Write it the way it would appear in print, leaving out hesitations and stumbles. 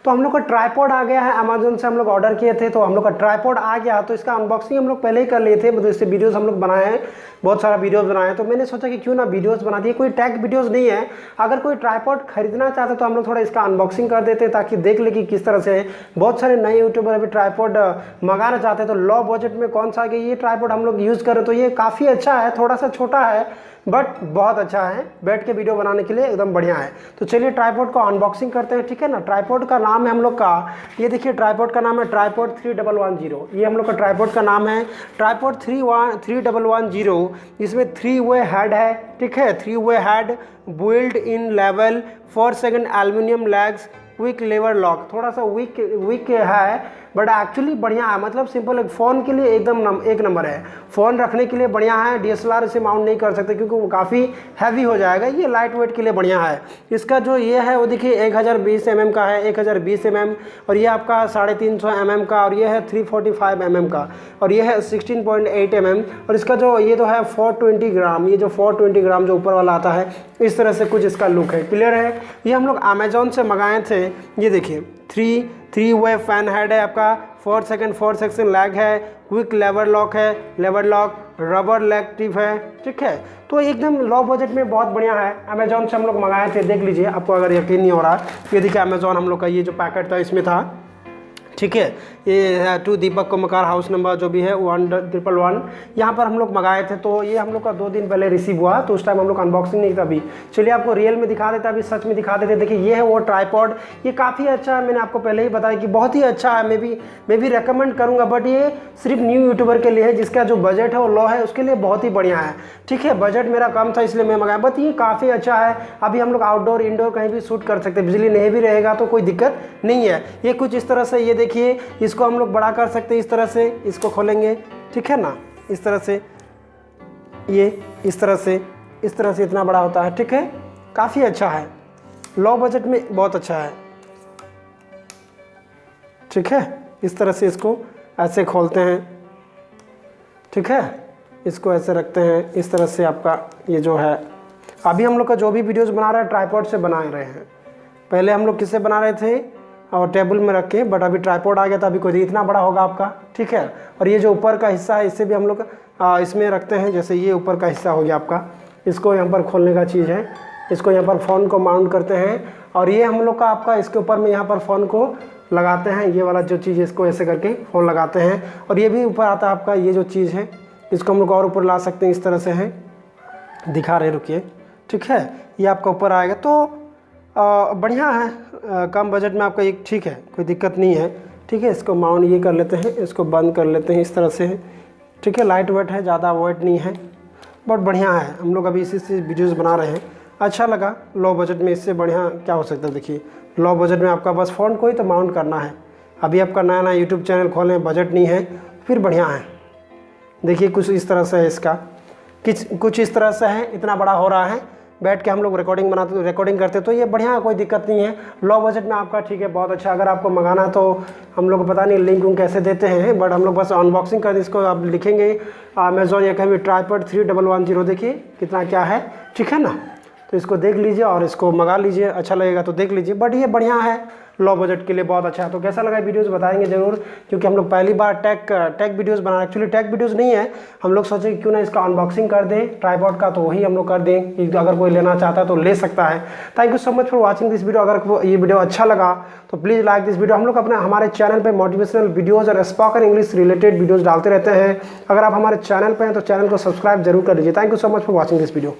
तो हम लोग का ट्राइपॉड आ गया है, अमेजोन से हम लोग ऑर्डर किए थे, तो हम लोग का ट्राइपॉड आ गया। तो इसका अनबॉक्सिंग हम लोग पहले ही कर लिए थे, मतलब इससे वीडियोस हम लोग बनाए हैं, बहुत सारा वीडियोस बनाए हैं। तो मैंने सोचा कि क्यों ना वीडियोस बना दिए, कोई टैग वीडियोस नहीं है। अगर कोई ट्राइपॉड खरीदना चाहता तो हम लोग थोड़ा इसका अनबॉक्सिंग कर देते ताकि देख ले कि किस तरह से है। बहुत सारे नए यूट्यूबर अभी ट्राइपॉड मंगाना चाहते हैं, तो लो बजट में कौन सा कि ये ट्राइपॉड हम लोग यूज़ करें, तो ये काफ़ी अच्छा है। थोड़ा सा छोटा है बट बहुत अच्छा है, बैठ के वीडियो बनाने के लिए एकदम बढ़िया है। तो चलिए ट्राइपॉड को अनबॉक्सिंग करते हैं, ठीक है ना। ट्राइपॉड का नाम है हम लोग का, ये देखिए ट्राइपॉड का नाम है ट्राइपॉड 3110। ये हम लोग का ट्राइपॉड का नाम है ट्राइपॉड 3110। इसमें 3 वे हेड है, ठीक है, 3 way head build in level 4 second aluminium legs quick lever lock. थोड़ा सा वीक है बट एक्चुअली बढ़िया है, मतलब सिंपल एक फ़ोन के लिए एकदम एक नंबर है। फ़ोन रखने के लिए बढ़िया है। DSLR इसे माउंट नहीं कर सकते क्योंकि वो काफ़ी हैवी हो जाएगा। ये लाइट वेट के लिए बढ़िया है। इसका जो ये है वो देखिए 1020 mm का है, 1020 mm, और ये आपका 350 mm का, और ये है 345 mm का, और ये है 16.8 mm, और इसका जो ये तो है 420 ग्राम। ये जो 420 ग्राम जो ऊपर वाला आता है, इस तरह से कुछ इसका लुक है। क्लियर है। ये हम लोग अमेजोन से मंगाए थे। ये देखिए 3 वे फैन हेड है आपका, 4 सेक्शन लैग है, क्विक लेवर लॉक है, लेवर लॉक रबर लैग टिप है, ठीक है। तो एकदम लो बजट में बहुत बढ़िया है। अमेजोन से हम लोग मंगाए थे, देख लीजिए, आपको अगर यकीन नहीं हो रहा। ये देखिए अमेजोन हम लोग का ये जो पैकेट था इसमें था, ठीक है। ये है 2 दीपक कुमकार, हाउस नंबर जो भी है 1111। यहाँ पर हम लोग मंगाए थे, तो ये हम लोग का 2 दिन पहले रिसीव हुआ, तो उस टाइम हम लोग अनबॉक्सिंग नहीं था। अभी चलिए आपको रियल में दिखा देता, अभी सच में दिखा देते। देखिए ये है वो ट्राइपॉड, ये काफ़ी अच्छा है। मैंने आपको पहले ही बताया कि बहुत ही अच्छा है। मैं भी रेकमेंड करूँगा, बट ये सिर्फ न्यू यूट्यूबर के लिए है, जिसका जो बजट है वो लो है, उसके लिए बहुत ही बढ़िया है, ठीक है। बजट मेरा कम था इसलिए मैं मंगाया, बट ये काफ़ी अच्छा है। अभी हम लोग आउटडोर इंडोर कहीं भी शूट कर सकते हैं, बिजली नहीं भी रहेगा तो कोई दिक्कत नहीं है। ये कुछ इस तरह से, ये देखिए, इसको हम लोग बड़ा कर सकते हैं इस तरह से, इसको खोलेंगे, ठीक है ना, इस तरह से, ये इस तरह से इतना बड़ा होता है, ठीक है। काफ़ी अच्छा है, लो बजट में बहुत अच्छा है, ठीक है। इस तरह से इसको ऐसे खोलते हैं, ठीक है, इसको ऐसे रखते हैं, इस तरह से आपका ये जो है। अभी हम लोग का जो भी वीडियोस बना रहे हैं ट्राइपॉड से बना रहे हैं। पहले हम लोग किससे बना रहे थे, और टेबल में रख के, बट अभी ट्राइपॉड आ गया तो अभी कोई इतना बड़ा होगा आपका, ठीक है। और ये जो ऊपर का हिस्सा है, इससे भी हम लोग इसमें रखते हैं। जैसे ये ऊपर का हिस्सा हो गया आपका, इसको यहाँ पर खोलने का चीज़ है, इसको यहाँ पर फ़ोन को माउंट करते हैं, और ये हम लोग का आपका इसके ऊपर में यहाँ पर फ़ोन को लगाते हैं। ये वाला जो चीज़, इसको ऐसे करके फ़ोन लगाते हैं, और ये भी ऊपर आता है आपका। ये जो चीज़ है इसको हम लोग और ऊपर ला सकते हैं, इस तरह से है, दिखा रहे, रुकिए, ठीक है। ये आपका ऊपर आएगा, तो बढ़िया है। कम बजट में आपका एक ठीक है, कोई दिक्कत नहीं है, ठीक है। इसको माउंट ये कर लेते हैं, इसको बंद कर लेते हैं इस तरह से, ठीक है। लाइट वेट है, ज़्यादा वेट नहीं है, बहुत बढ़िया है। हम लोग अभी इसी से वीडियोस बना रहे हैं, अच्छा लगा। लो बजट में इससे बढ़िया क्या हो सकता है। देखिए लो बजट में आपका बस फ़ोन को ही तो माउंट करना है। अभी आपका नया नया यूट्यूब चैनल खोलें, बजट नहीं है, फिर बढ़िया है। देखिए कुछ इस तरह से है, इसका कुछ इस तरह से है, इतना बड़ा हो रहा है। बैठ के हम लोग रिकॉर्डिंग करते, तो ये बढ़िया, कोई दिक्कत नहीं है। लो बजट में आपका ठीक है, बहुत अच्छा। अगर आपको मंगाना तो हम लोग को पता नहीं लिंक उंक कैसे देते हैं, बट हम लोग बस अनबॉक्सिंग कर, इसको आप लिखेंगे अमेजोन या कहीं भी ट्राइपॉड 3110, देखिए कितना क्या है, ठीक है ना। तो इसको देख लीजिए और इसको मंगा लीजिए, अच्छा लगेगा तो देख लीजिए। बट ये बढ़िया है, लो बजट के लिए बहुत अच्छा है। तो कैसा लगा वीडियोस बताएंगे ज़रूर, क्योंकि हम लोग पहली बार टेक वीडियोस बना रहे हैं। एक्चुअली टेक वीडियोस नहीं है, हम लोग सोचे क्यों ना इसका अनबॉक्सिंग कर दें ट्राइपॉड का, तो वही हम लोग कर दें। अगर कोई लेना चाहता है तो ले सकता है। Thank you so much for watching this video. अगर ये वीडियो अच्छा लगा तो प्लीज़ लाइक दिस वीडियो। हम लोग हमारे चैनल पर मोटिवेशनल वीडियोज़ और स्पोकन इंग्लिश रिलेटेड वीडियोज़ डालते रहते हैं। अगर आप हमारे चैनल पर हैं तो चैनल को सब्सक्राइब जरूर कर लीजिए। Thank you so much for watching this video.